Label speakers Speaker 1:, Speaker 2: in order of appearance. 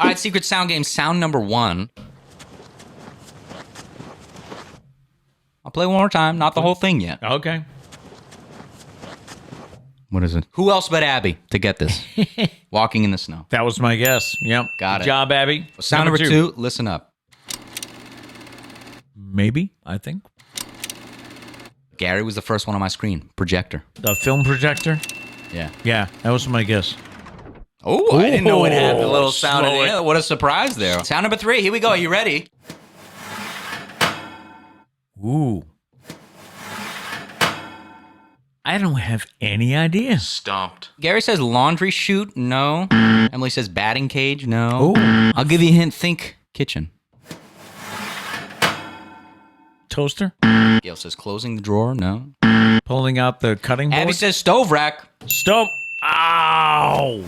Speaker 1: All right, secret sound game. Sound number 1. I'll play one more time. Not the whole thing yet.
Speaker 2: Okay.
Speaker 1: What is it? Who else but Abby to get this? Walking in the snow.
Speaker 2: That was my guess. Yep.
Speaker 1: Got it.
Speaker 2: Good job, Abby.
Speaker 1: Sound number 2. Listen up.
Speaker 2: Maybe, I think.
Speaker 1: Gary was the first one on my screen. Projector.
Speaker 2: The film projector?
Speaker 1: Yeah.
Speaker 2: Yeah, that was my guess.
Speaker 1: Oh, I didn't know it had a little sound in
Speaker 2: slow
Speaker 1: it. What a surprise there. Sound number 3. Here we go. Are you ready?
Speaker 2: Ooh. I don't have any idea.
Speaker 3: Stumped.
Speaker 1: Gary says laundry chute. No. Emily says batting cage. No.
Speaker 2: Ooh.
Speaker 1: I'll give you a hint. Think kitchen.
Speaker 2: Toaster?
Speaker 1: Gail says closing the drawer. No.
Speaker 2: Pulling out the cutting board?
Speaker 1: Abby says stove rack.
Speaker 2: Stove. Ow!